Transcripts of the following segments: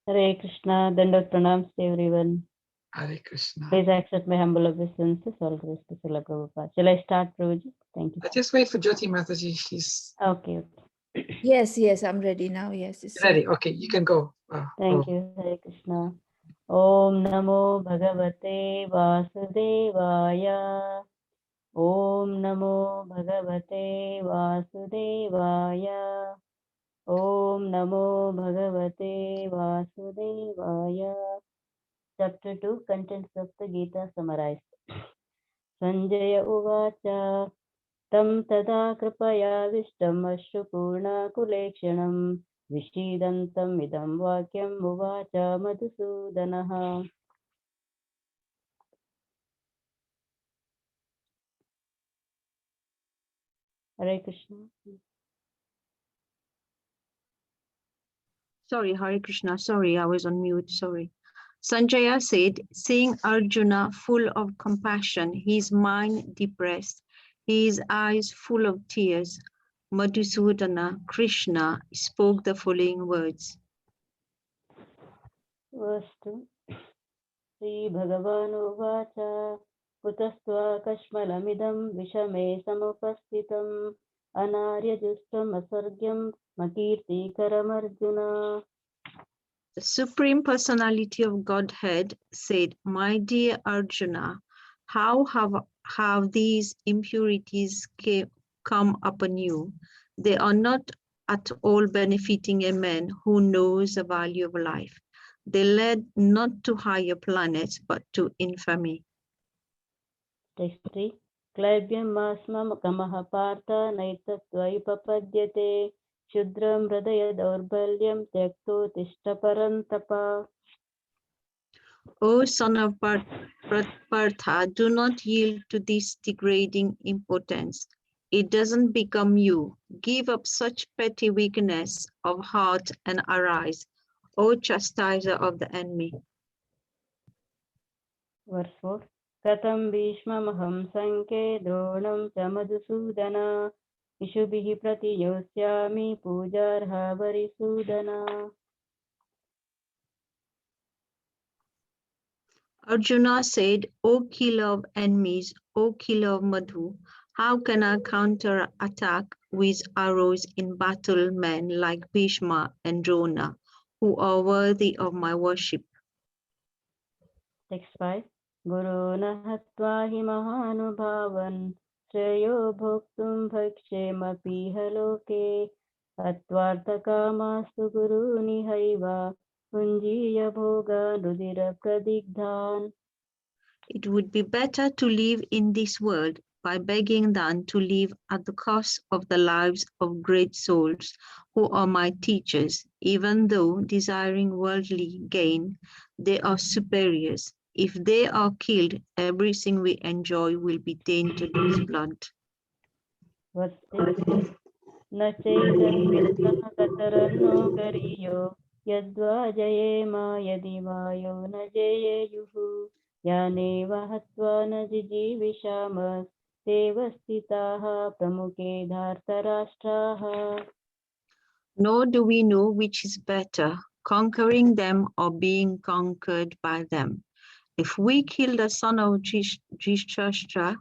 Hare Krishna, Dandavat Pranams to everyone. Hare Krishna. Please accept my humble obeisances. All grace to Srila Prabhupada. Shall I start, Prabhuji? Thank you. Just wait for Jyoti Mataji. She's Okay. Yes, I'm ready now. Yes, it's ready. Okay, you can go. Thank you, Hare Krishna. Om Namo Bhagavate Vasudevaya. Om Namo Bhagavate Vasudevaya. Om Namo Bhagavate Vasudevaya. Chapter 2, Contents of the Gita summarized. Sanjaya Uvacha Tam Tada Kripaya Vishtam Vishidantam Idam Vakyam Uvacha Madhusudanaha. Hare Krishna. Sorry, Hare Krishna. Sorry, I was on mute. Sorry. Sanjaya said, seeing Arjuna full of compassion, his mind depressed, his eyes full of tears, Madhusudana, Krishna, spoke the following words. Verse 2. Sri Bhagavan Uvacha Kutastva Kashmalamidam Vishame Samupastitam Anaryajustam Asargyam Makirti Karamarjuna. The Supreme Personality of Godhead said, my dear Arjuna, how have these impurities come upon you? They are not at all benefiting a man who knows the value of life. They led not to higher planets, but to infamy. Text 3. Klaibyam masmam kamaha partha naitattvai papadyate Shudram hridaya daurbalyam tyakto tishta parantapa. O son of Partha, do not yield to this degrading impotence. It doesn't become you. Give up such petty weakness of heart and arise, O chastiser of the enemy. Verse 4. Katam bhishmamaham sanke dronam cha madhusudana Ishubhihi pratiyosyami pujarha varisudana. Arjuna said, O killer of enemies, O killer of Madhu, how can I counter attack with arrows in battle men like Bhishma and Drona, who are worthy of my worship? Text 5. Guru nahatva hi mahanubhavan Shreyo bhoktum bhakshemapi haloke Atvartakamastu guru nihaiva Punjiya bhoga nudira pradigdhan. It would be better to live in this world by begging than to live at the cost of the lives of great souls who are my teachers. Even though desiring worldly gain, they are superiors. If they are killed, everything we enjoy will be tainted with blood. Verse 6. Na chaitanyatah kataranno gariyo Yadva jayema yadi vayo na jayeyuhu Yaneva hatva na jijivishamas Devastitaha pramuke dhartarashtraha. Nor do we know which is better, conquering them or being conquered by them. If we kill the son of Dhritarashtra,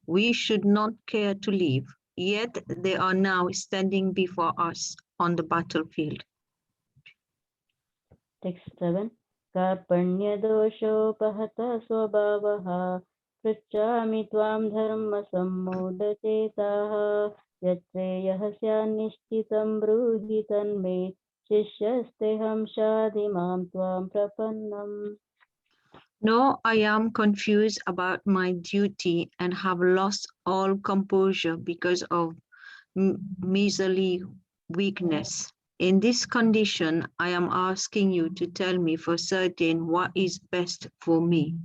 we should not care to live. Yet they are now standing before us on the battlefield. Text 7. Karpanya dosho pahata swabhavaha Pruchami tvam dharma sammoda chetaha Yatreyah nishchitam bruhi tanme Shishyasteham shadimam tvam prapannam. No, I am confused about my duty and have lost all composure because of miserly weakness. In this condition, I am asking you to tell me for certain what is best for me.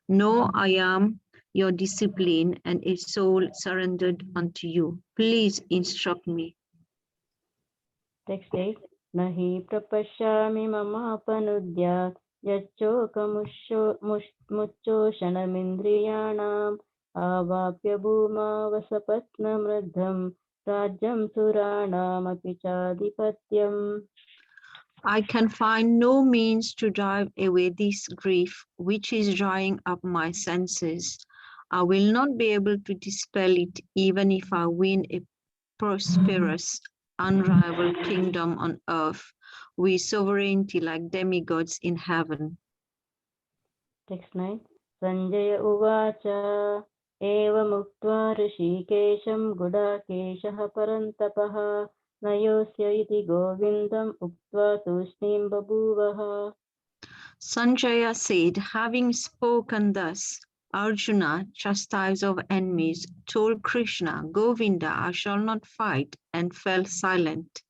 No, I am your discipline and a soul surrendered unto you. Please instruct me. Text 8. Nahi prapashyami mamapanudya Yacchokamuccoshanamindriyanam Avapya bhuma vasapatnamradham Rajyam suranam api chadipatyam. I can find no means to drive away this grief which is drying up my senses. I will not be able to dispel it even if I win a prosperous, unrivaled kingdom on earth with sovereignty like demigods in heaven. Text 9. Sanjaya Uvacha Evamuktva Rishikesham Gudakeshah Parantapah Nayosya iti Govindam Uktva Tushnim Babuvaha. Sanjaya said, having spoken thus, Arjuna, chastised of enemies, told Krishna, Govinda, I shall not fight, and fell silent.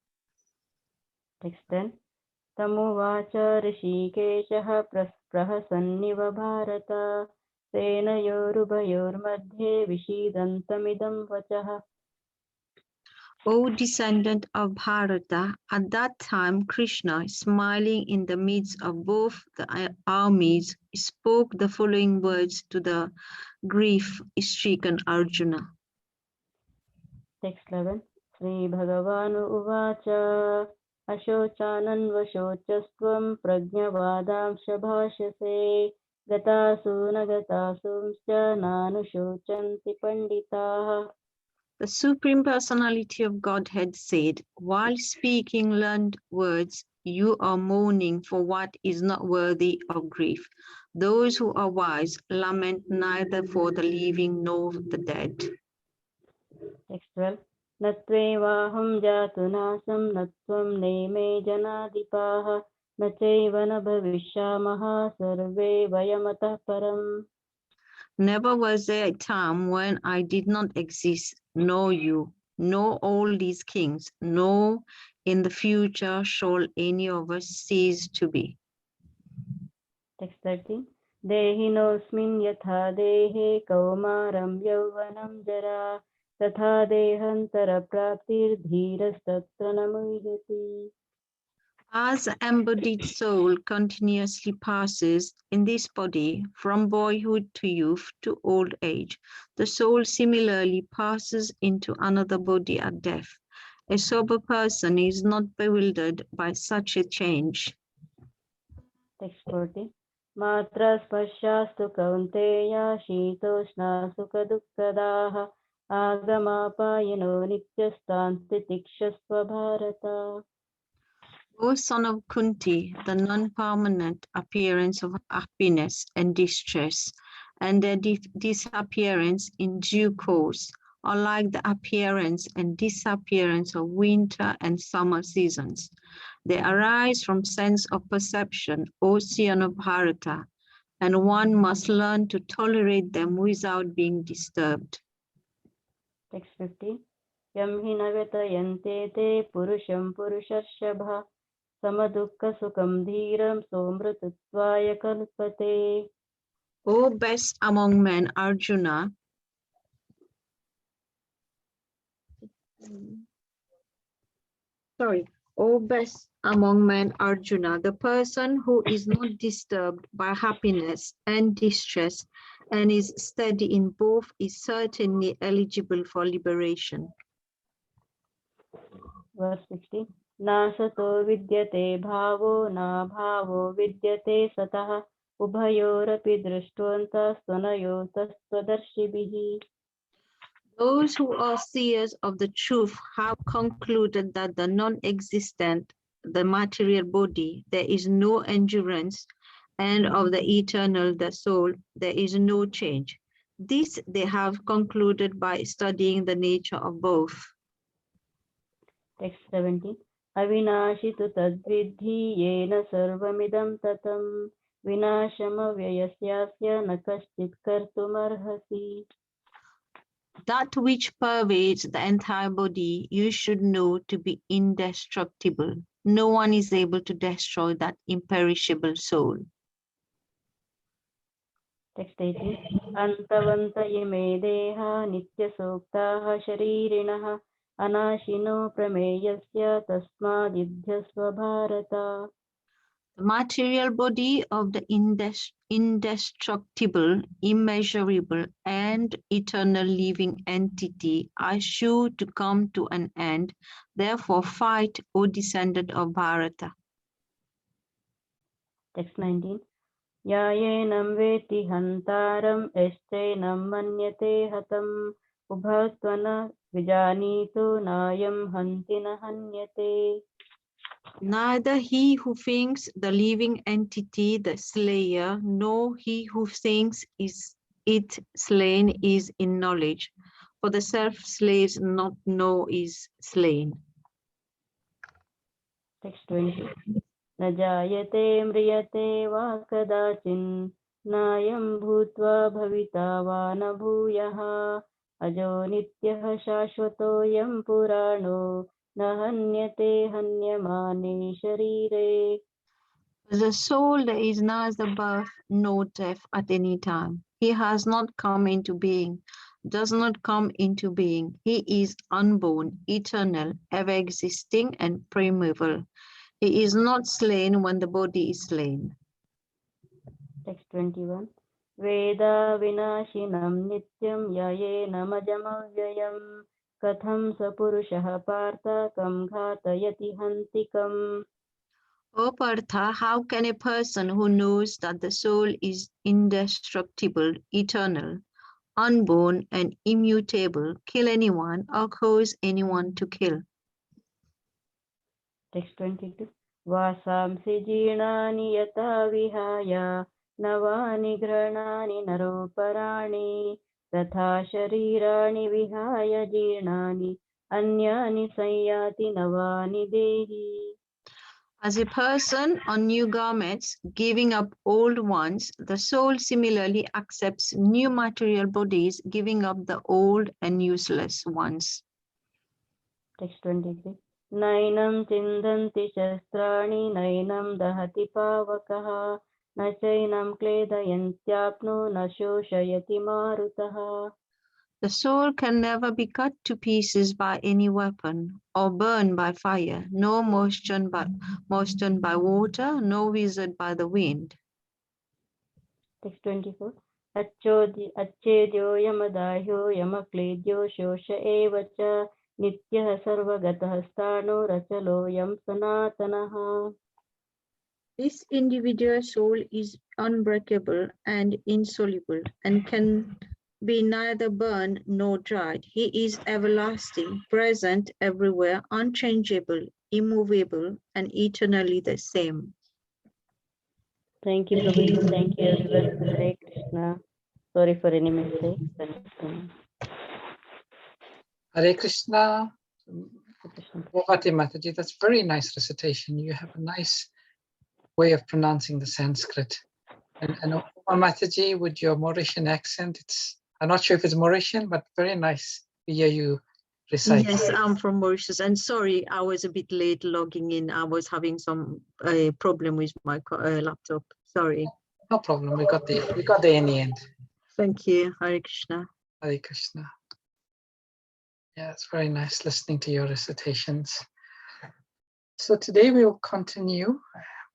Text 10. Tamuvacha Rishikeshah Prahasanniva Bharata Senayorubayor Madhye Vishidantamidam Vachah. O descendant of Bharata, at that time Krishna, smiling in the midst of both the armies, spoke the following words to the grief-stricken Arjuna. Text 11. Sri Bhagavanu Uvacha Ashochananvashocastvam Prajnavadam Shabhashase Gatasu Nagatasumscha Nanushocanti Panditaha. The Supreme Personality of Godhead said, while speaking learned words, you are mourning for what is not worthy of grief. Those who are wise lament neither for the living nor the dead. Text 12. Natvevaham jatunasam natvam neme janadipaha nachaiva na bhavishyamaha sarve vayamatah param. Never was there a time when I did not exist, nor you, nor all these kings, nor in the future shall any of us cease to be. Text 13. Dehinosmin yatha dehe kaumaram yauvanam jara tatha dehantara praptir dhiras tatra namuhyati. As the embodied soul continuously passes in this body from boyhood to youth to old age, the soul similarly passes into another body at death. A sober person is not bewildered by such a change. Text 14. Matra spashastu kaunteya shitoshna sukha dukkadaha agamapayino nityastanti tikshasva bharata. O son of Kunti, the non-permanent appearance of happiness and distress, and their disappearance in due course, are like the appearance and disappearance of winter and summer seasons. They arise from sense of perception, ocean of Bharata, and one must learn to tolerate them without being disturbed. Text 15. Yam hi nagatayante te purusham purushashabha samadukka sukham dhiram somratutvaya kalpate. O best among men, Arjuna, O best among men, Arjuna, the person who is not disturbed by happiness and distress and is steady in both is certainly eligible for liberation. Verse 16. Na sato vidyate bhavo na bhavo vidyate satah ubhayorapi drishtvantas tvanayotas tvadarshibhihi. Those who are seers of the truth have concluded that the non-existent, the material body, there is no endurance, and of the eternal, the soul, there is no change. This they have concluded by studying the nature of both. Text 17. Avinashi tu tadvidhi yena sarvamidam tatam vinashama vyayasyasya na kaschit kartumarhasi. That which pervades the entire body, you should know to be indestructible. No one is able to destroy that imperishable soul. Text 18. Antavanta ime deha nitya soktaha sharirinaha anashino prameyasya tasmadidhyasva bharata. The material body of the indestructible, immeasurable, and eternal living entity are sure to come to an end. Therefore, fight, O descendant of Bharata. Text 19. Yayenam veti hantaram eschainam manyate hatam ubhatvana vijanitu nayam hantina hanyate. Neither he who thinks the living entity the slayer, nor he who thinks is it slain is in knowledge, for the self slays not know is slain. Text 20. Najayate mriyate va kadachin nayam bhutva bhavita va na bhuyaha ajo nityah shashvato yam purano na hanyate hanyamane sharire. The soul there is neither birth nor death at any time. He has not come into being, does not come into being. He is unborn, eternal, ever existing, and primeval. He is not slain when the body is slain. Text 21. Veda vinashinam nityam yayena majamavyayam katham sapurushah partha kam ghatayati hantikam. O Partha, how can a person who knows that the soul is indestructible, eternal, unborn, and immutable kill anyone or cause anyone to kill? Text 22. Vasamsi jinani yata vihaya navani granani naroparani tatha sharirani vihaya jinani anyani sanyati navani dehi. As a person on new garments, giving up old ones, the soul similarly accepts new material bodies, giving up the old and useless ones. Text 23. Nainam chindanti shastrani nainam dahati pavakaha na chainam kledayantyapno na shoshayati marutaha. The soul can never be cut to pieces by any weapon, or burned by fire, nor moistened by water, nor withered by the wind. Text 24. Achedyo yamadahyo yamakledyo shosha evacha nityah sarvagatah stano rachalo yam sanatanaha. This individual soul is unbreakable and insoluble, and can be neither burned nor dried. He is everlasting, present everywhere, unchangeable, immovable, and eternally the same. Thank you, Prabhuji. Thank you, everyone. Hare Krishna. Sorry for any mistakes. Hare Krishna. Krishna. Bhavati Mataji, that's very nice recitation. You have a nice way of pronouncing the Sanskrit. And Mataji, with your Mauritian accent, I'm not sure if it's Mauritian, but very nice to hear you recite. Yes, I'm from Mauritius, and sorry, I was a bit late logging in. I was having some problem with my laptop. Sorry. No problem. We got there in the end. Thank you. Hare Krishna. Hare Krishna. Yeah, it's very nice listening to your recitations. So today we will continue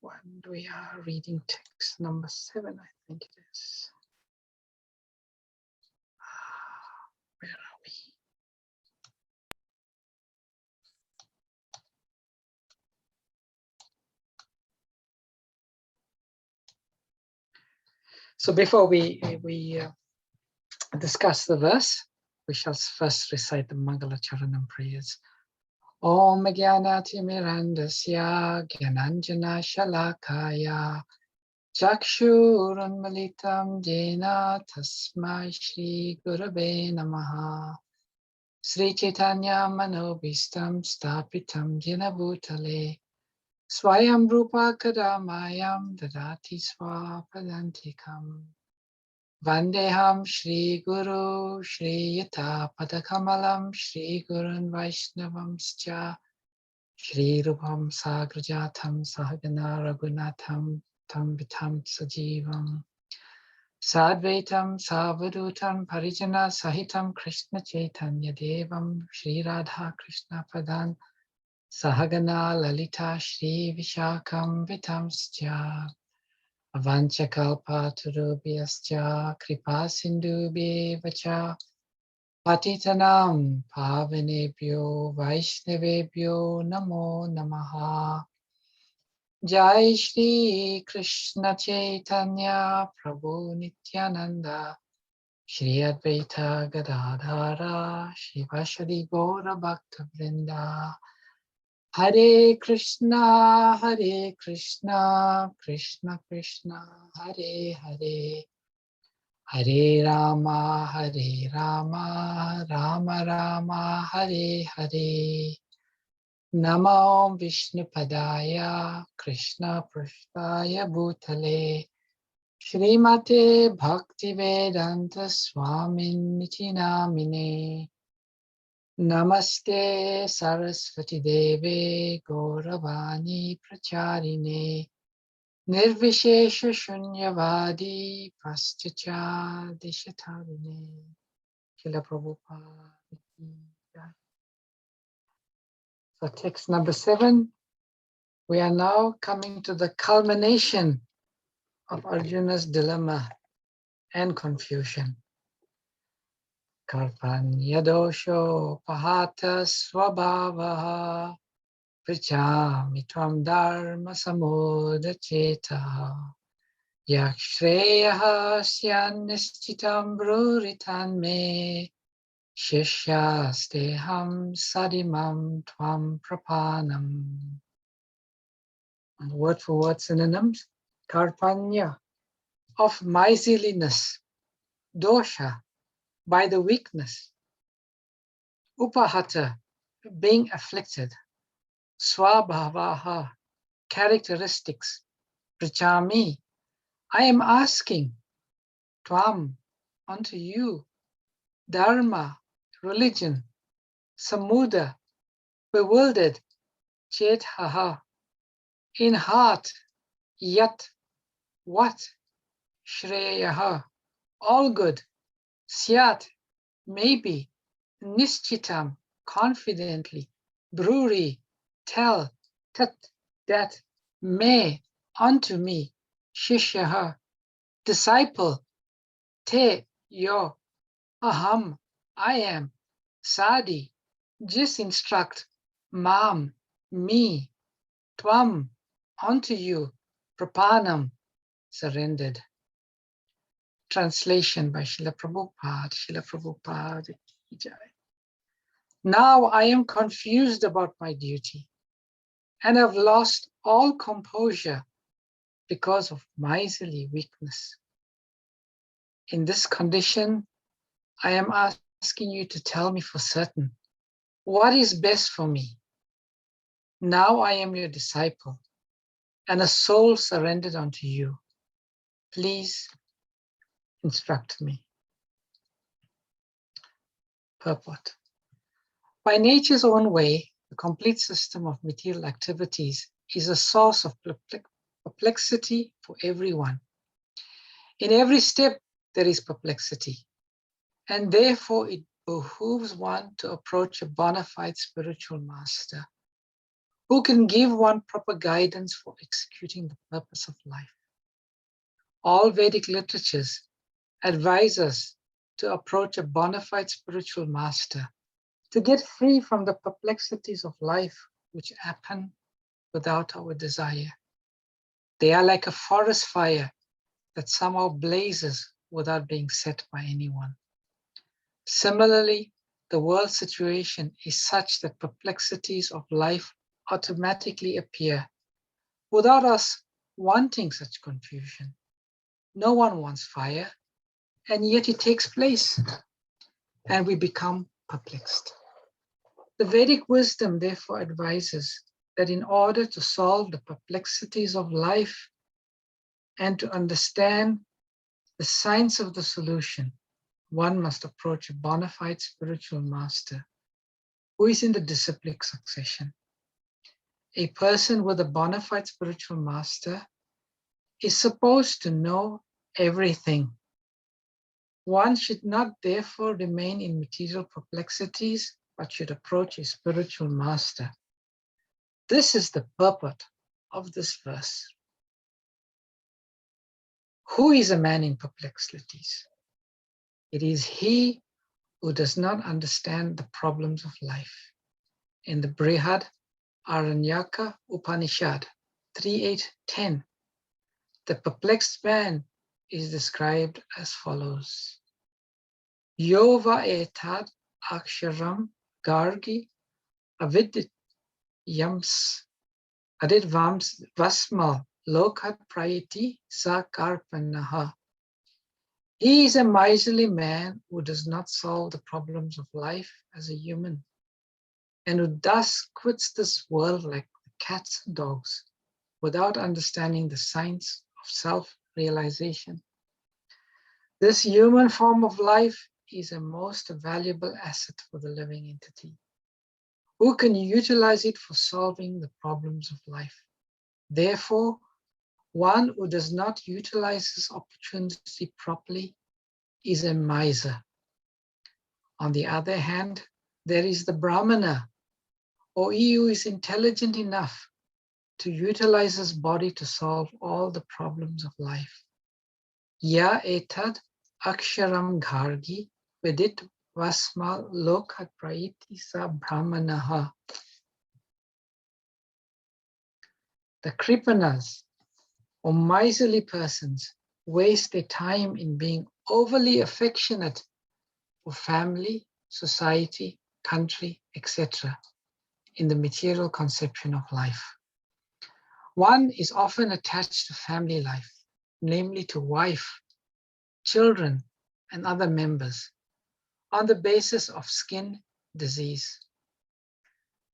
when we are reading text number 7, I think it is. Where are we? So before we discuss the verse, we shall first recite the Mangala Charanam prayers. Om Gyanati Mirandasya Gyananjana Shalakaya Chakshurunmalitam Jena Tasmai Shri Gurave Namaha Sri Chaitanya Manobhistam Stapitam Jena Bhutale Swayam Rupa Kadamayam Dadati Swapadantikam Vandeham Shri Guru Shri Yata Padakamalam Shri Gurun Vaishnavamscha Shri Rupam Sagrajatam Sahagana Raghunatham Tam Vitam Sajivam Sadvaitam Savadutam Parijana Sahitam Krishna Chaitanya Devam Shri Radha Krishna Padan Sahagana Lalita Shri Vishakam Vitamscha Avanchakalpa Turubhyascha Kripa Sindhubhye Vacha Patitanam Pavanebhyo Vaishnavebhyo Namo Namaha. Jai Shri Krishna Chaitanya Prabhu Nityananda Shri Advaita Gadadhara Shivashadi Gaura Bhakta Vrinda Hare Krishna Krishna Krishna Hare Hare Hare Rama Rama Rama Hare Hare Namo Vishnu Padaya Krishna Prasthaya Bhutale Shrimate Bhaktivedanta Swamin Niti Namine Namaste Saraswati Deve Gauravani Pracharine Nirvishesha Shunyavadi Pasticha Dishatarine Srila Prabhupada ki jai. So text number 7, we are now coming to the culmination of Arjuna's dilemma and confusion. Karpanya dosho pahata swabhavaha Prichami tvam dharma samudacheta Yakshreyaha syanishchitam bruritan me Shishyasteham sadimam tvam prapanam. Word for word synonyms. Karpanya, of miserliness. Dosha, by the weakness. Upahata, being afflicted. Swabhavaha, characteristics. Prichami, I am asking. Tvam, unto you. Dharma, religion. Samuda, bewildered. Chethaha, in heart. Yat, what? Shreyaha, all good. Syat, maybe. Nishchitam, confidently. Bruri, tell. Tat, that. May, unto me. Shishyaha, disciple. Te, yo. Aham, I am. Sadi, just instruct. Mam, me. Tvam, unto you. Prapanam, surrendered. Translation by Srila Prabhupada. Srila Prabhupada ki jai. Now I am confused about my duty and have lost all composure because of miserly weakness. In this condition, I am asking you to tell me for certain what is best for me. Now I am your disciple and a soul surrendered unto you. Please instruct me. Purport. By nature's own way, the complete system of material activities is a source of perplexity for everyone. In every step, there is perplexity, and therefore it behooves one to approach a bona fide spiritual master who can give one proper guidance for executing the purpose of life. All Vedic literatures advise us to approach a bona fide spiritual master to get free from the perplexities of life which happen without our desire. They are like a forest fire that somehow blazes without being set by anyone. Similarly, the world situation is such that perplexities of life automatically appear without us wanting such confusion. No one wants fire, and yet it takes place, and we become perplexed. The Vedic wisdom therefore advises that in order to solve the perplexities of life and to understand the science of the solution, one must approach a bona fide spiritual master who is in the disciplic succession. A person with a bona fide spiritual master is supposed to know everything. One should not therefore remain in material perplexities, but should approach a spiritual master. This is the purport of this verse. Who is a man in perplexities? It is he who does not understand the problems of life. In the Brihad Aranyaka Upanishad, 3:8-10. The perplexed man is described as follows. Yova etad aksharam gargi avidit yams adit vams vasmal lokat prayati sakarpanaha. He is a miserly man who does not solve the problems of life as a human, and who thus quits this world like cats and dogs, without understanding the science of self-realization. This human form of life is a most valuable asset for the living entity, who can utilize it for solving the problems of life. Therefore, one who does not utilize this opportunity properly is a miser. On the other hand, there is the Brahmana, or he who is intelligent enough to utilize his body to solve all the problems of life. Ya etad aksharam ghargi vedit vasmal lokat praiti sa brahmanaha. The kripanas, or miserly persons, waste their time in being overly affectionate for family, society, country, etc. in the material conception of life. One is often attached to family life, namely to wife, children, and other members, on the basis of skin disease.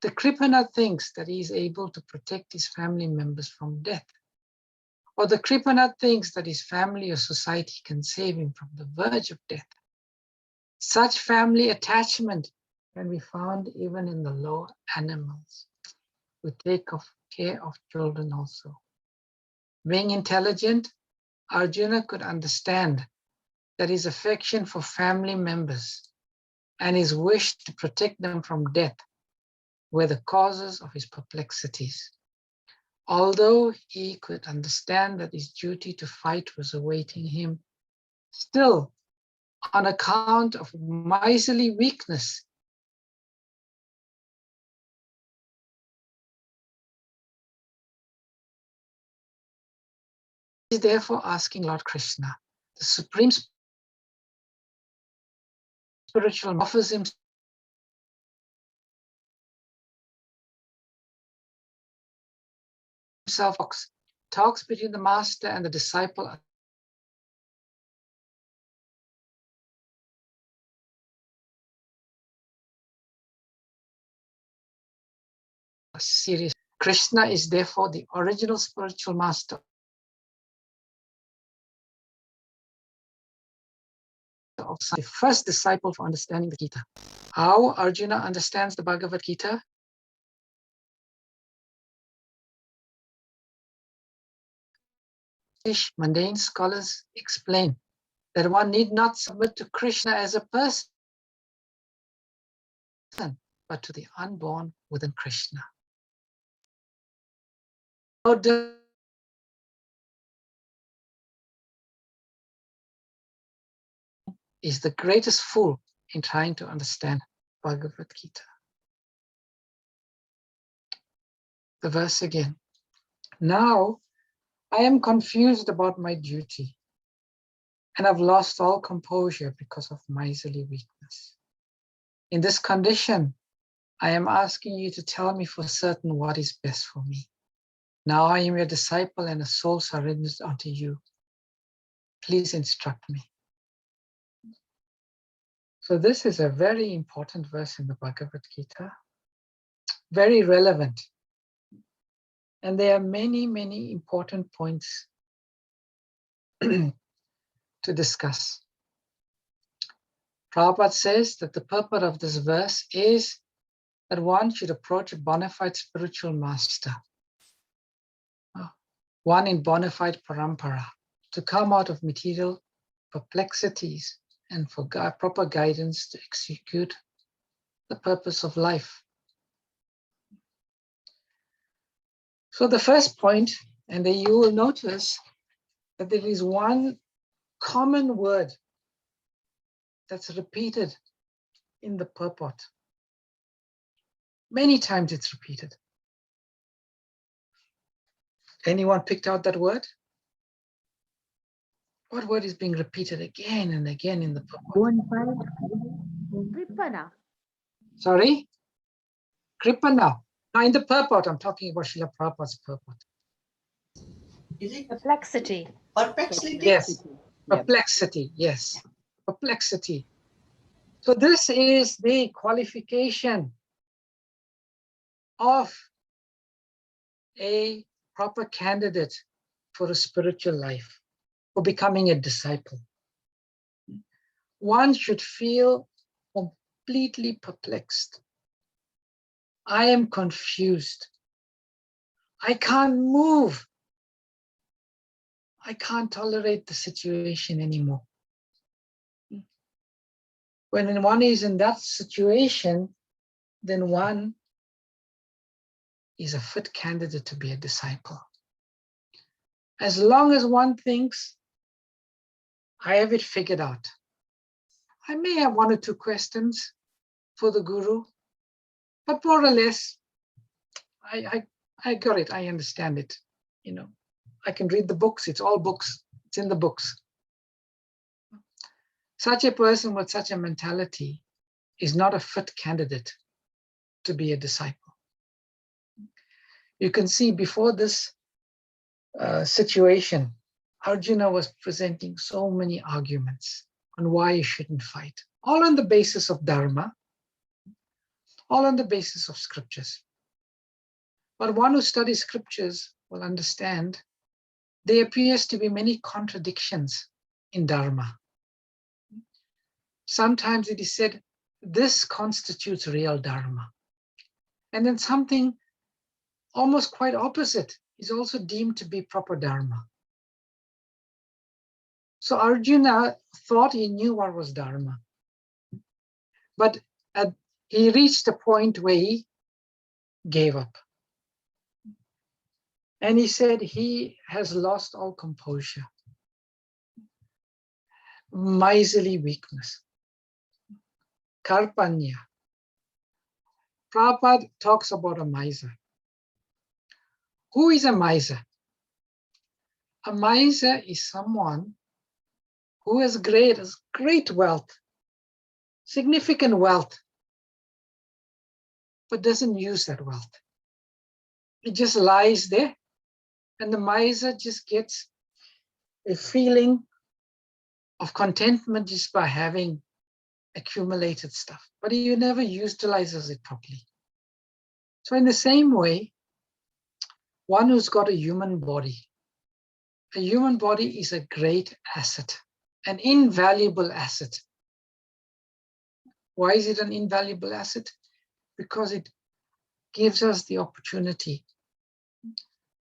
The Kripana thinks that he is able to protect his family members from death, or the Kripana thinks that his family or society can save him from the verge of death. Such family attachment can be found even in the lower animals, who take care of children also. Being intelligent, Arjuna could understand that his affection for family members and his wish to protect them from death were the causes of his perplexities. Although he could understand that his duty to fight was awaiting him, still, on account of miserly weakness, he is therefore asking Lord Krishna, the Supreme Spiritual, offers himself, talks between the master and the disciple serious. Krishna is therefore the original spiritual master, the first disciple for understanding the Gita. How Arjuna understands the Bhagavad Gita? Mundane scholars explain that one need not submit to Krishna as a person, but to the unborn within Krishna. Is the greatest fool in trying to understand Bhagavad Gita. The verse again. Now I am confused about my duty, and I've lost all composure because of miserly weakness. In this condition, I am asking you to tell me for certain what is best for me. Now I am your disciple and a soul surrendered unto you. Please instruct me. So this is a very important verse in the Bhagavad Gita, very relevant. And there are many, many important points to discuss. Prabhupada says that the purport of this verse is that one should approach a bona fide spiritual master, one in bona fide parampara, to come out of material perplexities and for proper guidance to execute the purpose of life. So the first point, and then you will notice that there is one common word that's repeated in the purport. Many times it's repeated. Anyone picked out that word? What word is being repeated again and again in the purport? Kripana. Sorry? Kripana. Now in the purport, I'm talking about Srila Prabhupada's purport. Is it Perplexity. perplexity? Yes, Yeah. perplexity, yes, perplexity. So this is the qualification of a proper candidate for a spiritual life, for becoming a disciple. One should feel completely perplexed. I am confused. I can't move. I can't tolerate the situation anymore. When one is in that situation, then one is a fit candidate to be a disciple. As long as one thinks, I have it figured out. I may have one or two questions for the guru, but more or less, I got it, I understand it. You know, I can read the books, it's all books, it's in the books. Such a person with such a mentality is not a fit candidate to be a disciple. You can see before this situation, Arjuna was presenting so many arguments on why you shouldn't fight, all on the basis of dharma, all on the basis of scriptures. But one who studies scriptures will understand there appears to be many contradictions in dharma. Sometimes it is said, this constitutes real dharma. And then something almost quite opposite is also deemed to be proper dharma. So Arjuna thought he knew what was dharma. But he reached a point where he gave up. And he said he has lost all composure, miserly weakness, karpanya. Prabhupada talks about a miser. Who is a miser? A miser is someone who has great wealth, significant wealth, but doesn't use that wealth. It just lies there, and the miser just gets a feeling of contentment just by having accumulated stuff, but he never utilizes it properly. So in the same way, one who's got a human body is a great asset, an invaluable asset. Why is it an invaluable asset? Because it gives us the opportunity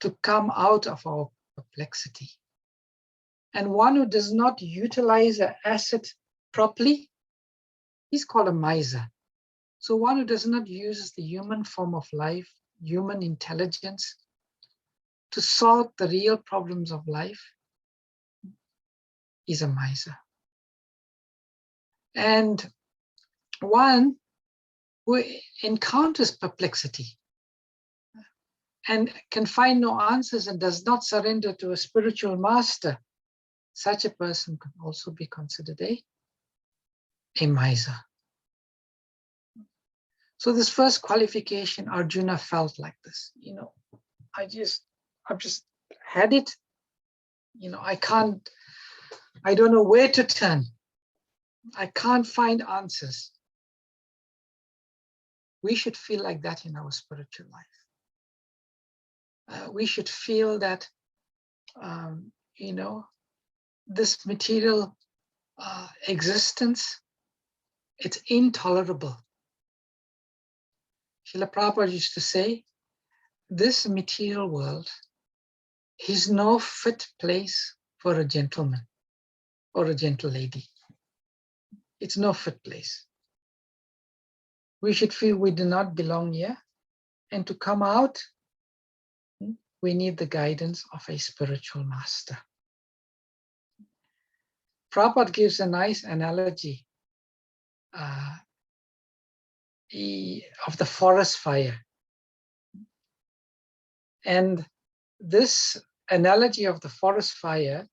to come out of our perplexity. And one who does not utilize an asset properly, he's called a miser. So one who does not use the human form of life, human intelligence, to solve the real problems of life, is a miser. And one who encounters perplexity and can find no answers and does not surrender to a spiritual master, such a person can also be considered a miser. So this first qualification, Arjuna felt like this, I've just had it, I don't know where to turn. I can't find answers. We should feel like that in our spiritual life. We should feel that, this material existence, it's intolerable. Srila Prabhupada used to say, this material world is no fit place for a gentleman or a gentle lady. It's no fit place. We should feel we do not belong here, and to come out, we need the guidance of a spiritual master. Prabhupada gives a nice analogy of the forest fire. And this analogy of the forest fire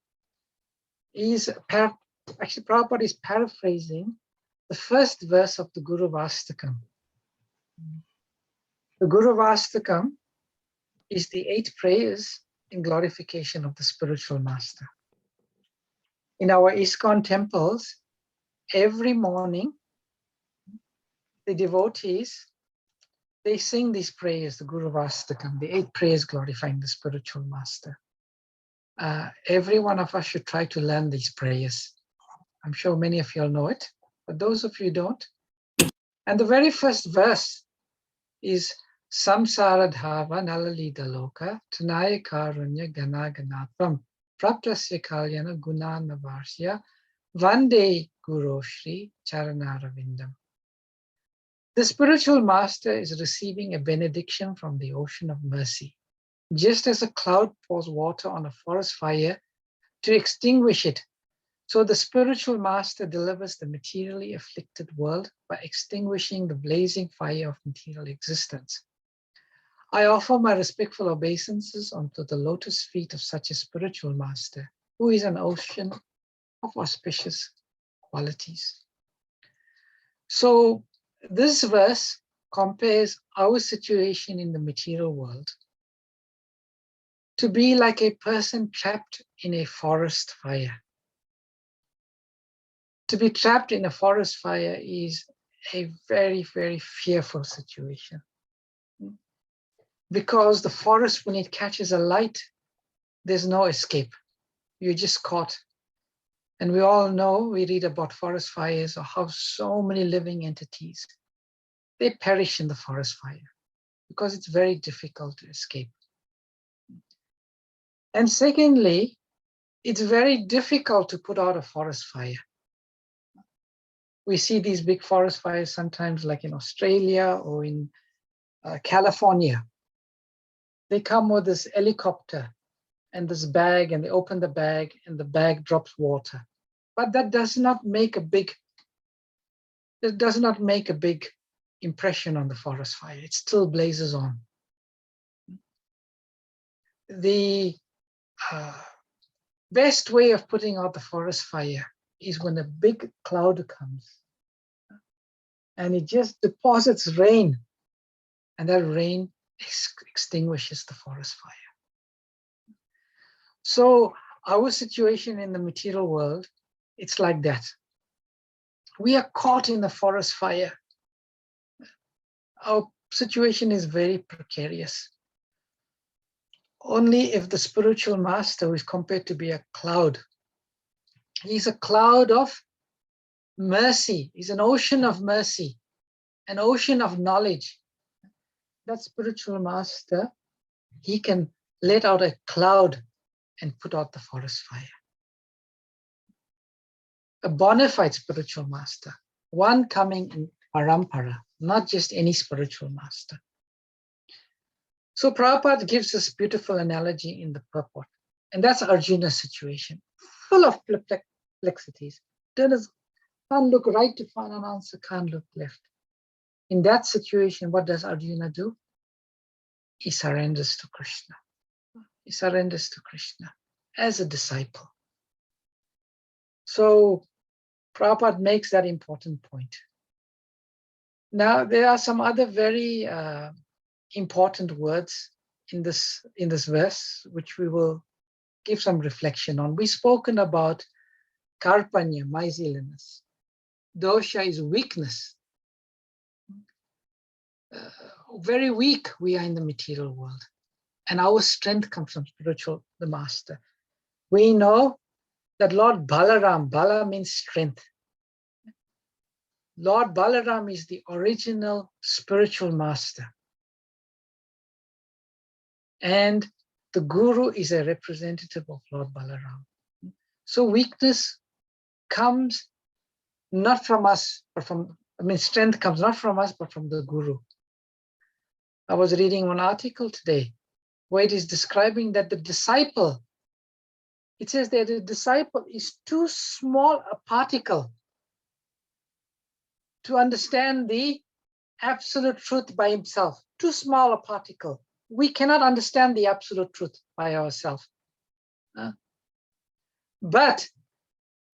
is actually Prabhupada is paraphrasing the first verse of the Guru Vastakam. The Guru Vastakam is the 8 prayers in glorification of the spiritual master. In our ISKCON temples, every morning, the devotees, they sing these prayers, the Guru Vastakam, the 8 prayers glorifying the spiritual master. Every one of us should try to learn these prayers. I'm sure many of you all know it, but those of you who don't. And the very first verse is Samsara dhava nalalita loka tanaya karunya gana ganatvam praptasya kalyana gunana varsya vande guru shri charanaravindam. The spiritual master is receiving a benediction from the ocean of mercy. Just as a cloud pours water on a forest fire to extinguish it, so the spiritual master delivers the materially afflicted world by extinguishing the blazing fire of material existence. I offer my respectful obeisances unto the lotus feet of such a spiritual master, who is an ocean of auspicious qualities. So this verse compares our situation in the material world to be like a person trapped in a forest fire. To be trapped in a forest fire is a very, very fearful situation. Because the forest, when it catches a light, there's no escape. You're just caught. And we all know, we read about forest fires or how so many living entities, they perish in the forest fire because it's very difficult to escape. And secondly, it's very difficult to put out a forest fire. We see these big forest fires sometimes like in Australia or in California. They come with this helicopter and this bag, and they open the bag and the bag drops water. But that does not make a big impression on the forest fire. It still blazes on. The best way of putting out the forest fire is when a big cloud comes and it just deposits rain, and that rain extinguishes the forest fire. So our situation in the material world, it's like that. We are caught in the forest fire. Our situation is very precarious. Only if the spiritual master is compared to be a cloud. He's a cloud of mercy. He's an ocean of mercy, an ocean of knowledge. That spiritual master, he can let out a cloud and put out the forest fire. A bona fide spiritual master, one coming in parampara, not just any spiritual master. So Prabhupada gives this beautiful analogy in the purport, and that's Arjuna's situation, full of perplexities. Can't look right to find an answer, can't look left. In that situation, what does Arjuna do? He surrenders to Krishna. He surrenders to Krishna as a disciple. So Prabhupada makes that important point. Now, there are some other very important words in this verse, which we will give some reflection on. We've spoken about karpanya, miserliness. Dosha is weakness. Very weak we are in the material world. And our strength comes from spiritual, the master. We know that Lord Balaram, Bala means strength. Lord Balaram is the original spiritual master. And the Guru is a representative of Lord Balaram. So weakness comes not from us, but strength comes not from us, but from the Guru. I was reading one article today where it is describing that the disciple, it says that the disciple is too small a particle to understand the absolute truth by himself, too small a particle. we cannot understand the absolute truth by ourselves. But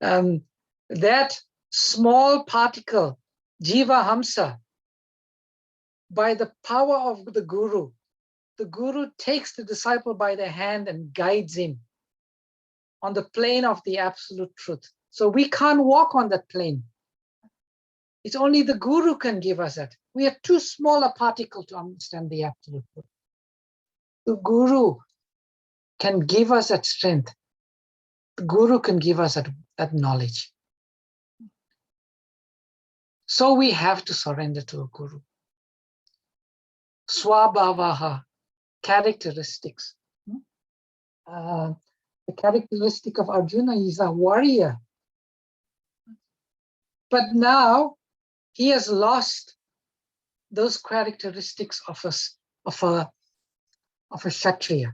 that small particle, Jiva Hamsa, by the power of the Guru takes the disciple by the hand and guides him on the plane of the absolute truth. So we can't walk on that plane. It's only the Guru can give us that. We are too small a particle to understand the absolute truth. The Guru can give us that strength. The Guru can give us that knowledge. So we have to surrender to a Guru. Swabhavaha, characteristics. The characteristic of Arjuna is a warrior. But now he has lost those characteristics of a Kshatriya.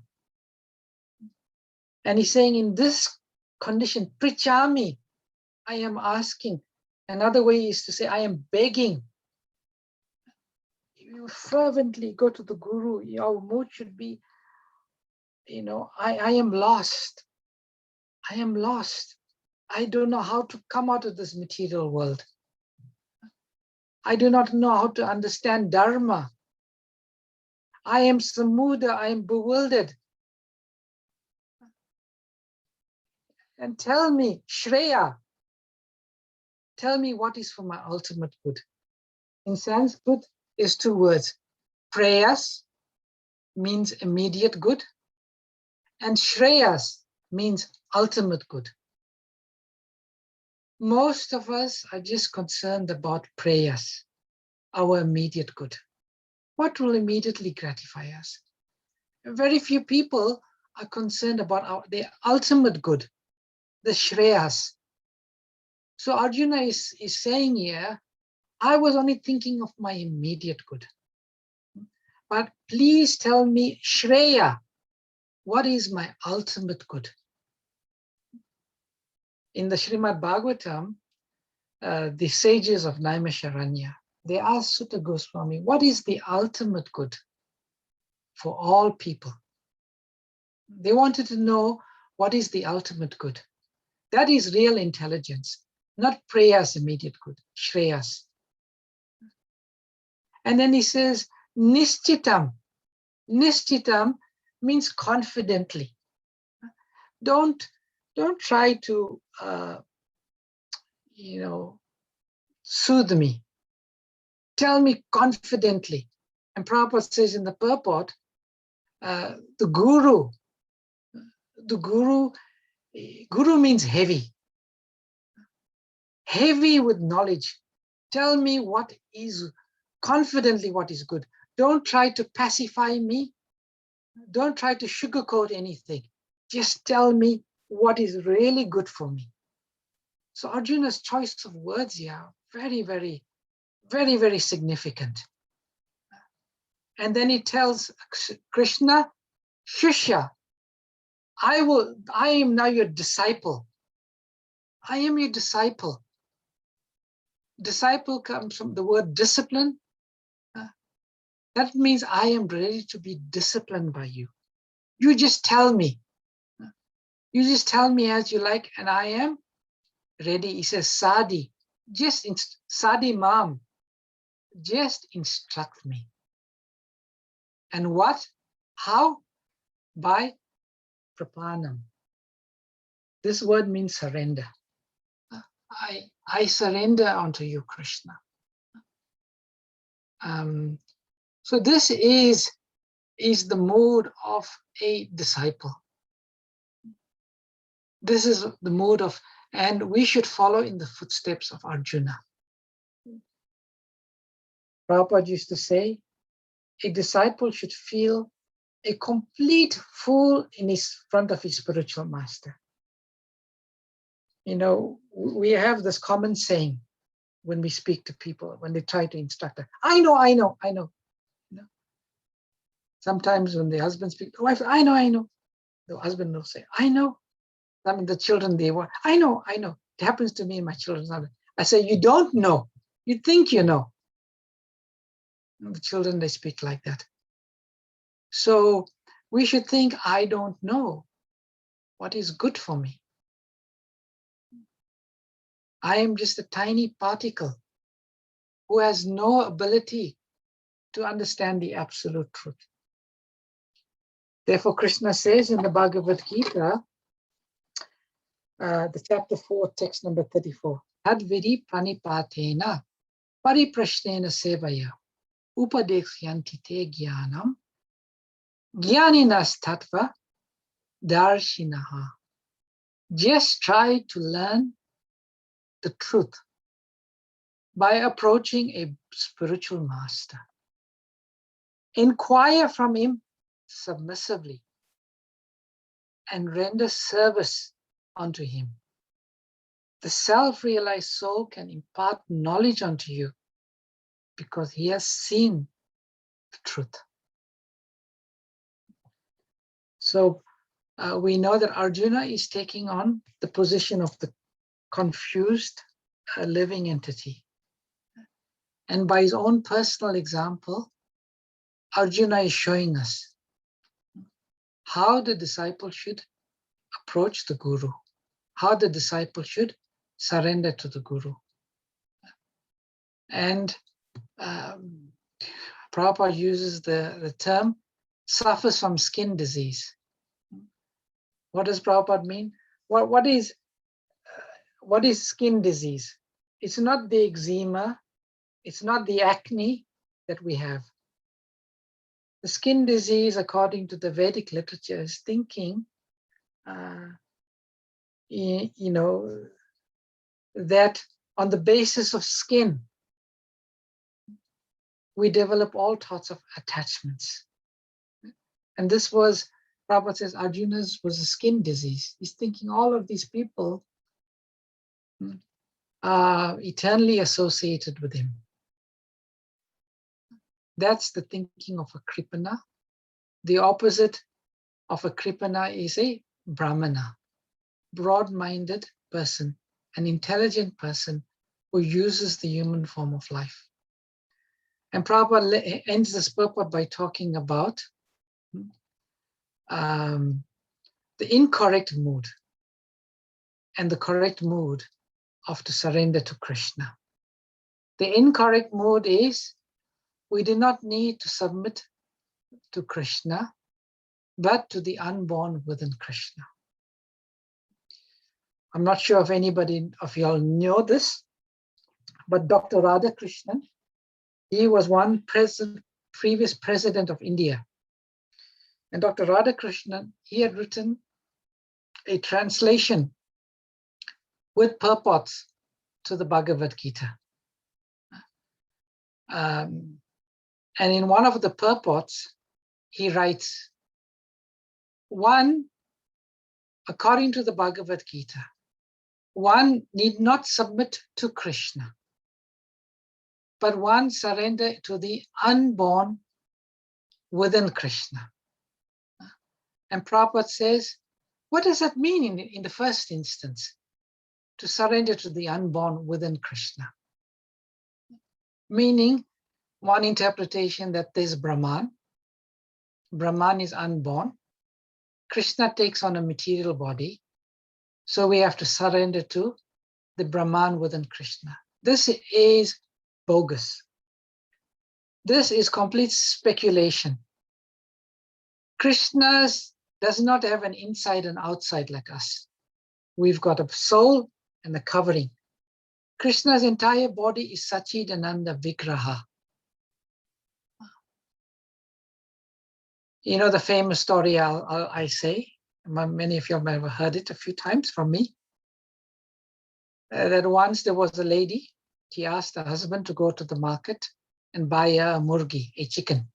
And he's saying, in this condition, Prichami, I am asking. Another way is to say, I am begging. You fervently go to the Guru. Your mood should be, I am lost. I am lost. I don't know how to come out of this material world. I do not know how to understand Dharma. I am samuda, I am bewildered. And tell me, Shreya, tell me what is for my ultimate good. In Sanskrit, is 2 words. Prayas means immediate good, and Shreyas means ultimate good. Most of us are just concerned about prayers, our immediate good. What will immediately gratify us? Very few people are concerned about their ultimate good, the Shreyas. So Arjuna is saying here, I was only thinking of my immediate good. But please tell me, Shreya, what is my ultimate good? In the Srimad Bhagavatam, the sages of Naimisharanya, they asked Sutta Goswami, what is the ultimate good for all people? They wanted to know what is the ultimate good. That is real intelligence, not prayas immediate good, Shreyas. And then he says, Nishchitam. Nishchitam means confidently. Don't try to, soothe me. Tell me confidently. And Prabhupada says in the purport, the guru means heavy. Heavy with knowledge. Tell me what is, confidently what is good. Don't try to pacify me. Don't try to sugarcoat anything. Just tell me what is really good for me. So Arjuna's choice of words here are very, very, very, very significant. And then he tells Krishna, Shishya, I am now your disciple. I am your disciple. Disciple comes from the word discipline. That means I am ready to be disciplined by you. You just tell me. You just tell me as you like, and I am ready. He says, Sadi, Sadi Mam, just instruct me. And what? How? By prapanam. This word means surrender. I surrender unto you, Krishna. So this is the mood of a disciple. This is the mood of, and we should follow in the footsteps of Arjuna. Prabhupada used to say, a disciple should feel a complete fool in front of his spiritual master. We have this common saying when we speak to people, when they try to instruct us, I know. Sometimes when the husband speaks, the wife, I know. The husband will say, I know. I mean, the children, they want, I know. It happens to me and my children. I say, you don't know. You think you know. And the children, they speak like that. So we should think, I don't know what is good for me. I am just a tiny particle who has no ability to understand the absolute truth. Therefore, Krishna says in the Bhagavad Gita, the chapter 4, text number 34, Tadvidi pranipatena pariprashnena sevaya upadekshyanti te jnanam jnaninas tattva darshinaha. Just try to learn the truth by approaching a spiritual master. Inquire from him submissively and render service unto him. The self-realized soul can impart knowledge unto you because he has seen the truth. So we know that Arjuna is taking on the position of the confused living entity. And by his own personal example, Arjuna is showing us how the disciple should approach the Guru, how the disciple should surrender to the Guru. And Prabhupada uses the term suffers from skin disease. What does Prabhupada mean? What is skin disease? It's not the eczema, it's not the acne that we have. The skin disease, according to the Vedic literature, is thinking, that on the basis of skin, we develop all sorts of attachments. And this was, Prabhupada says, Arjuna's was a skin disease. He's thinking all of these people are eternally associated with him. That's the thinking of a Kripana. The opposite of a Kripana is a Brahmana, broad-minded person, an intelligent person who uses the human form of life. And Prabhupada ends this purport by talking about the incorrect mood and the correct mood of to surrender to Krishna. The incorrect mood is we do not need to submit to Krishna, but to the unborn within Krishna. I'm not sure if anybody of y'all know this, but Dr. Radhakrishnan, he was one previous president of India. And Dr. Radhakrishnan, he had written a translation with purports to the Bhagavad Gita. And in one of the purports, he writes, one, according to the Bhagavad Gita, one need not submit to Krishna, but one surrender to the unborn within Krishna. And Prabhupada says, what does that mean in the first instance? To surrender to the unborn within Krishna. Meaning, one interpretation that there's Brahman. Brahman is unborn. Krishna takes on a material body. So we have to surrender to the Brahman within Krishna. This is bogus. This is complete speculation. Krishna does not have an inside and outside like us. We've got a soul and a covering. Krishna's entire body is Sachidananda Vigraha. You know the famous story I say, many of you may have heard it a few times from me, that once there was a lady, she asked her husband to go to the market and buy a murgi, a chicken.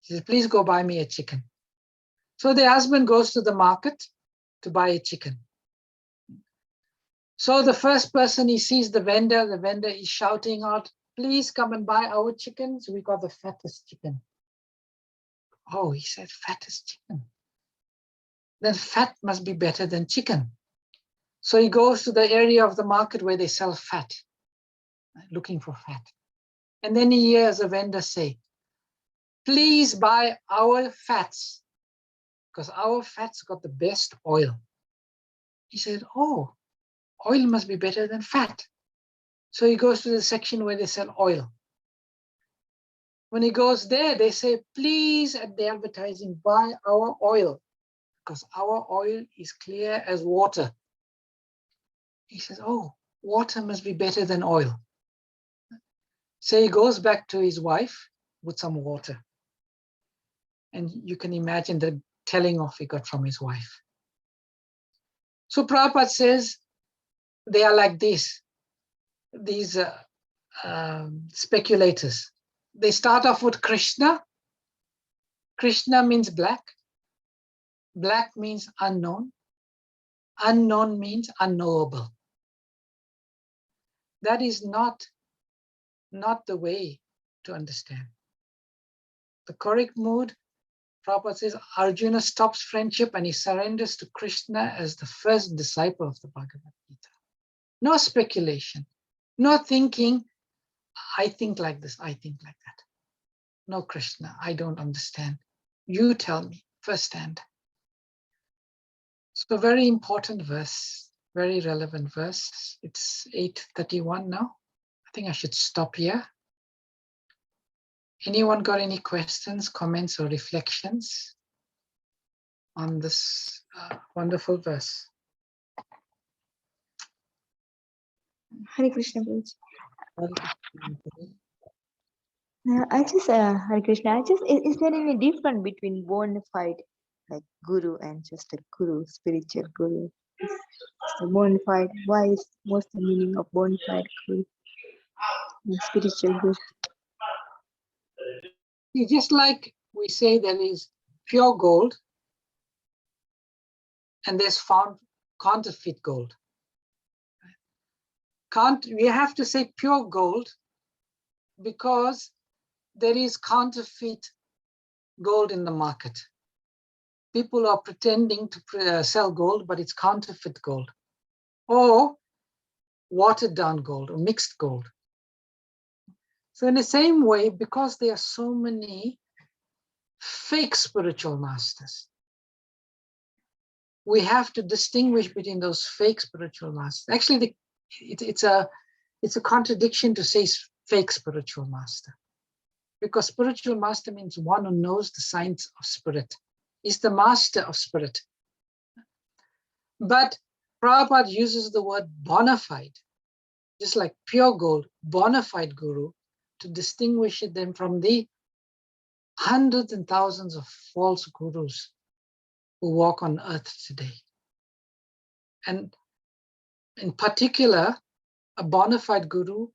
She said, please go buy me a chicken. So the husband goes to the market to buy a chicken. So the first person he sees the vendor is shouting out, please come and buy our chickens. We got the fattest chicken. Oh, he said, fattest chicken. Then fat must be better than chicken. So he goes to the area of the market where they sell fat, looking for fat. And then he hears a vendor say, please buy our fats, because our fats got the best oil. He said, oh, oil must be better than fat. So he goes to the section where they sell oil. When he goes there, they say, please, at the advertising, buy our oil, because our oil is clear as water. He says, oh, water must be better than oil. So he goes back to his wife with some water. And you can imagine the telling off he got from his wife. So Prabhupada says, they are like this, these speculators. They start off with Krishna. Krishna means black. Black means unknown. Unknown means unknowable. That is not the way to understand. The correct mood, Prabhupada says, Arjuna stops friendship and he surrenders to Krishna as the first disciple of the Bhagavad Gita. No speculation, no thinking, I think like this, I think like that. No, Krishna, I don't understand. You tell me firsthand. So very important verse, very relevant verse. It's 8:31 now. I think I should stop here. Anyone got any questions, comments, or reflections on this wonderful verse? Hare Krishna, Prabhuji. Hare Krishna, is there any difference between bona fide, like guru, and just a guru, spiritual guru? Is the bona fide, what's the meaning of bona fide guru and spiritual guru? Just like we say there is pure gold and there's found counterfeit gold. We have to say pure gold because there is counterfeit gold in the market. People are pretending to sell gold, but it's counterfeit gold or watered down gold or mixed gold. So in the same way, because there are so many fake spiritual masters, we have to distinguish between those fake spiritual masters. Actually, it's a contradiction to say fake spiritual master, because spiritual master means one who knows the science of spirit. He's the master of spirit. But Prabhupada uses the word bona fide, just like pure gold, bona fide guru, to distinguish them from the hundreds and thousands of false gurus who walk on earth today. And in particular, a bona fide guru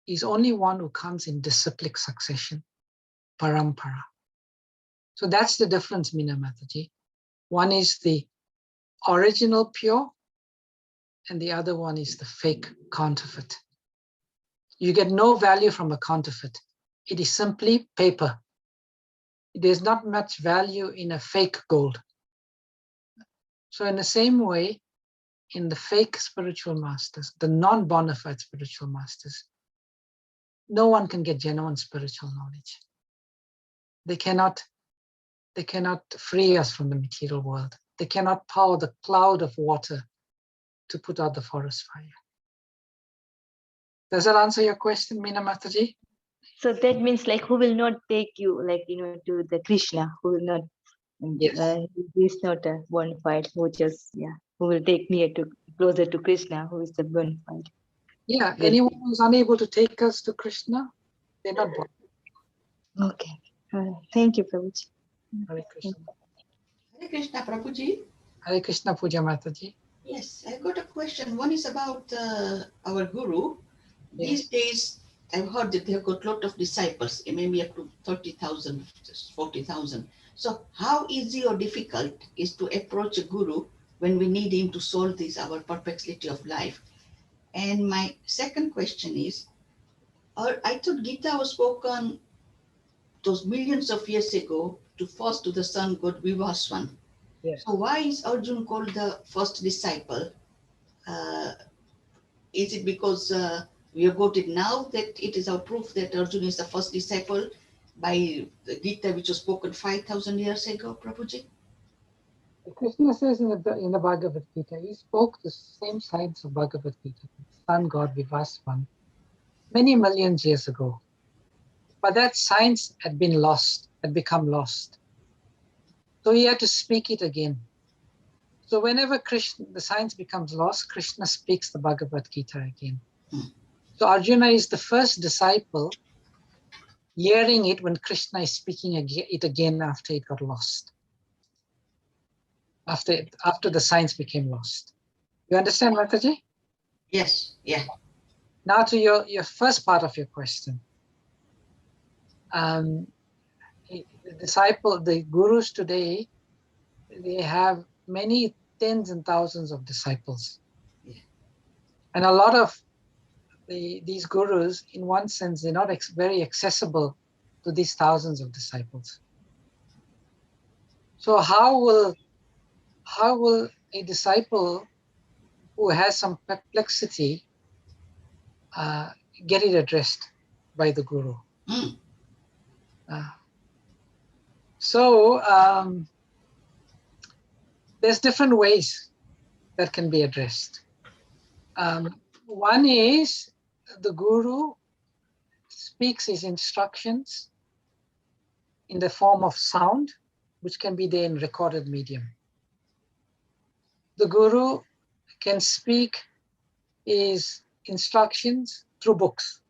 is only one who comes in disciplic succession, parampara. So that's the difference, Meena Mataji. One is the original pure, and the other one is the fake counterfeit. You get no value from a counterfeit. It is simply paper. There's not much value in a fake gold. So in the same way, in the fake spiritual masters, the non-bona fide spiritual masters, no one can get genuine spiritual knowledge. They cannot free us from the material world. They cannot power the cloud of water to put out the forest fire. Does that answer your question, Meena Mataji? So that means like who will not take you, like, to the Krishna, who will not, Yes. he's not a bona fide, who will take me closer to Krishna, who is the bona fide. Yeah, Good. anyone who's unable to take us to Krishna, they're not born. Okay. Thank you, Prabhuji. Hare Krishna. Hare Krishna, Prabhuji. Hare Krishna, Puja Mataji. Yes, I got a question. One is about our guru. Yes. These days, I've heard that they have got a lot of disciples, maybe up to 30,000, 40,000. So how easy or difficult is to approach a guru when we need him to solve our perplexity of life? And my second question is, I thought Gita was spoken those millions of years ago to first to the sun god Vivaswan. Yes. So why is Arjun called the first disciple? Is it because we have got it now that it is our proof that Arjun is the first disciple? by the Gita which was spoken 5,000 years ago, Prabhuji? Krishna says in the Bhagavad Gita, he spoke the same science of Bhagavad Gita, sun god Vivasvan, many millions years ago. But that science had been lost, had become lost. So he had to speak it again. So whenever the science becomes lost, Krishna speaks the Bhagavad Gita again. So Arjuna is the first disciple hearing it when Krishna is speaking it again after it got lost. After the science became lost. You understand, Mataji? Yes, yeah. Now to your first part of your question. The gurus today, they have many tens and thousands of disciples. Yeah. And a lot of these gurus, in one sense, they're not very accessible to these thousands of disciples. So how will a disciple who has some perplexity get it addressed by the guru? So there's different ways that can be addressed. One is the guru speaks his instructions in the form of sound, which can be there in recorded medium. The guru can speak his instructions through books.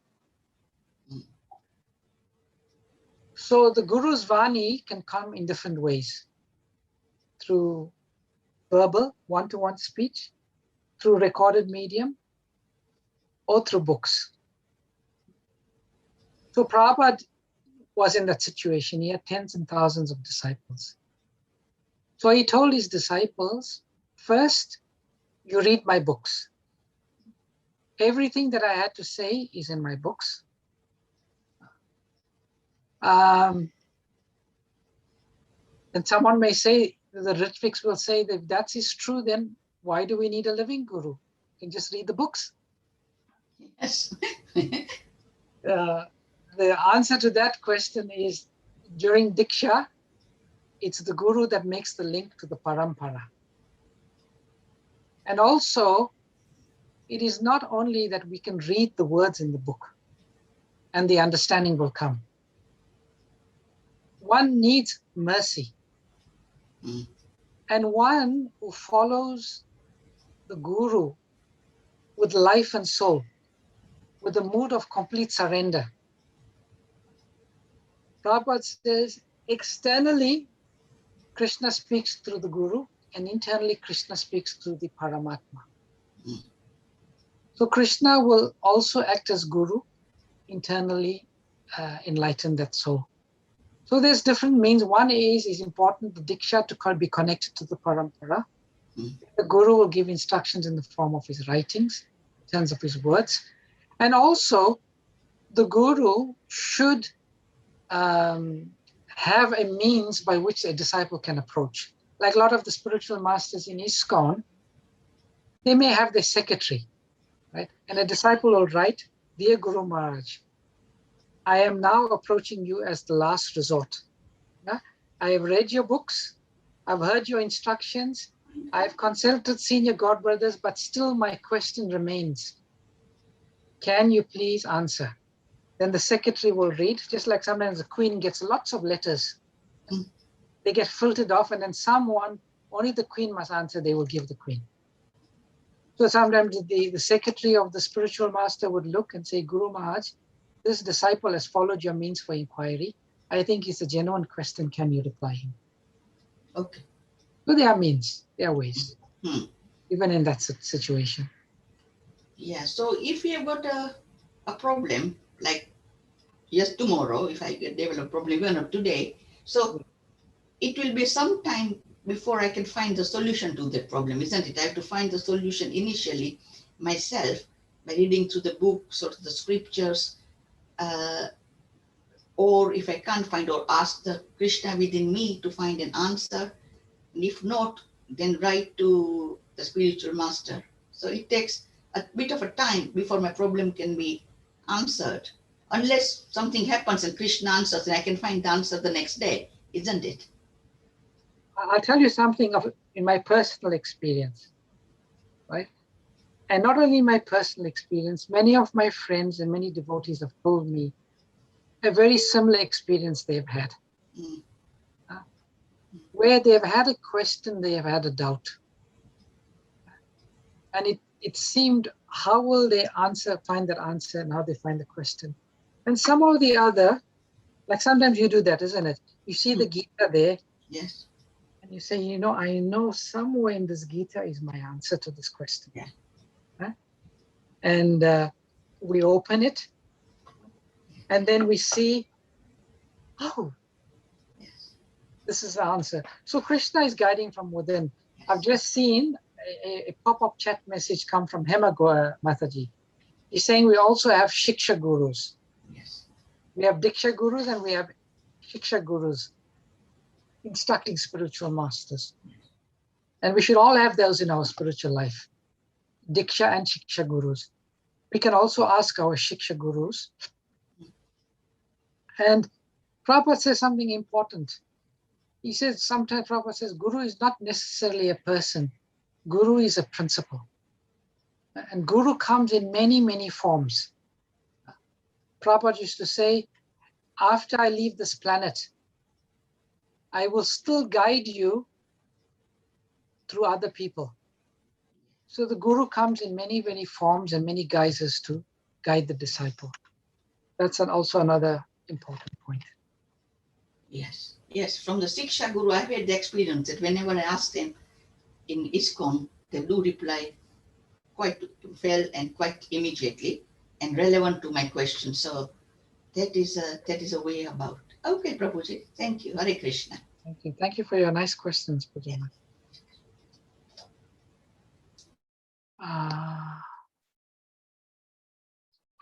So the guru's Vani can come in different ways, through verbal, one-to-one speech, through recorded medium, or through books. So Prabhupada was in that situation. He had tens and thousands of disciples. So he told his disciples, first, you read my books. Everything that I had to say is in my books. And someone may say, the Ritviks will say that if that is true, then why do we need a living guru? You can just read the books. Yes. The answer to that question is, during Diksha, it's the guru that makes the link to the parampara. And also, it is not only that we can read the words in the book and the understanding will come. One needs mercy. And one who follows the guru with life and soul, with a mood of complete surrender. Prabhupada says, externally, Krishna speaks through the guru, and internally, Krishna speaks through the Paramatma. So Krishna will also act as guru, internally enlighten that soul. So there's different means. One is important, the Diksha to be connected to the Parampara. The guru will give instructions in the form of his writings, in terms of his words. And also, the guru should have a means by which a disciple can approach. Like a lot of the spiritual masters in ISKCON, they may have their secretary, right? And a disciple will write, Dear Guru Maharaj, I am now approaching you as the last resort. Yeah? I have read your books, I've heard your instructions, I've consulted senior godbrothers, but still my question remains. Can you please answer? Then the secretary will read, just like sometimes the queen gets lots of letters. They get filtered off, and then someone, only the queen must answer, they will give the queen. So sometimes the secretary of the spiritual master would look and say, Guru Maharaj, this disciple has followed your means for inquiry. I think it's a genuine question. Can you reply him? Okay. So there are means, there are ways, even in that situation. Yeah, so if you have got a problem, like yes, tomorrow, if I develop a problem, even not today, so it will be some time before I can find the solution to that problem, isn't it? I have to find the solution initially myself by reading through the books or the scriptures, or if I can't find, or ask the Krishna within me to find an answer. And if not, then write to the spiritual master. So it takes a bit of a time before my problem can be answered. unless something happens and Krishna answers, and I can find the answer the next day, isn't it? I'll tell you something in my personal experience, right? And not only my personal experience, many of my friends and many devotees have told me a very similar experience they've had. Mm. Where they've had a question, they have had a doubt. And it seemed, how will they find that answer, and how they find the question? And some or the other, like sometimes you do that, isn't it? You see the Gita there, Yes. and you say, you know, I know somewhere in this Gita is my answer to this question. Yeah. Huh? And we open it, and then we see, oh, Yes. this is the answer. So Krishna is guiding from within. I've just seen a pop-up chat message come from Hema Mataji. He's saying we also have Shiksha Gurus. Yes. We have Diksha Gurus and we have Shiksha Gurus, instructing spiritual masters. And we should all have those in our spiritual life, Diksha and Shiksha Gurus. We can also ask our Shiksha Gurus. And Prabhupada says something important. He says, sometimes Prabhupada says, Guru is not necessarily a person. Guru is a principle. And Guru comes in many, many forms. Prabhupada used to say, after I leave this planet, I will still guide you through other people. So the Guru comes in many, many forms and many guises to guide the disciple. That's also another important point. Yes. Yes. From the Siksha Guru, I've had the experience that whenever I ask them in ISKCON, they do reply quite well and quite immediately and relevant to my question. So that is a way about. Okay, Prabhuji, thank you. Hare Krishna. Thank you. Thank you for your nice questions, Pujama.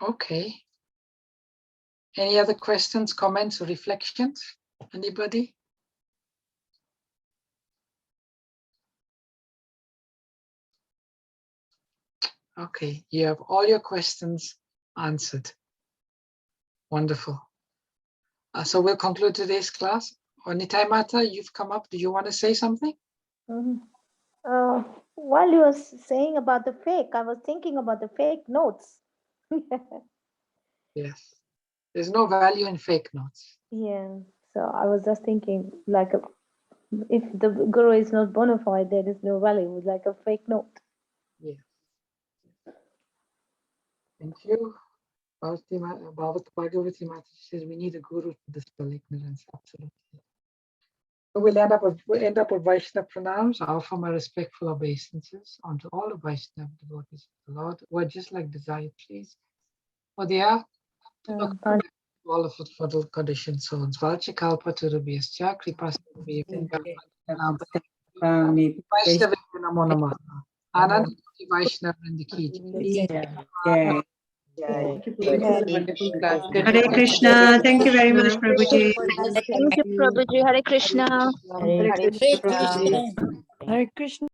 Okay. Any other questions, comments, or reflections? Anybody? Okay, you have all your questions answered. Wonderful. So we'll conclude today's class. Nitai Mata, you've come up. Do you want to say something? While you were saying about the fake, I was thinking about the fake notes. Yes. There's no value in fake notes. Yeah, so I was just thinking, like, if the guru is not bona fide, there is no value, like a fake note. Yes. Thank you. Bhagavati Mata says we need a guru to dispel ignorance. Absolutely. So we'll end up with Vaishnava pranams. I offer my respectful obeisances unto all the Vaishnava devotees of the Lord who are just like desire, please. For they are all of it for the condition souls. Valchikalpa to the Biascha, Kripa Vaishnava Namo Namaha. Anand Vaishnava in the key. Wonderful class. Hare Krishna. Thank you very much, Prabhuji. Thank you, Prabhuji. Hare Krishna. Hare Hare Krishna. Krishna. Hare Krishna.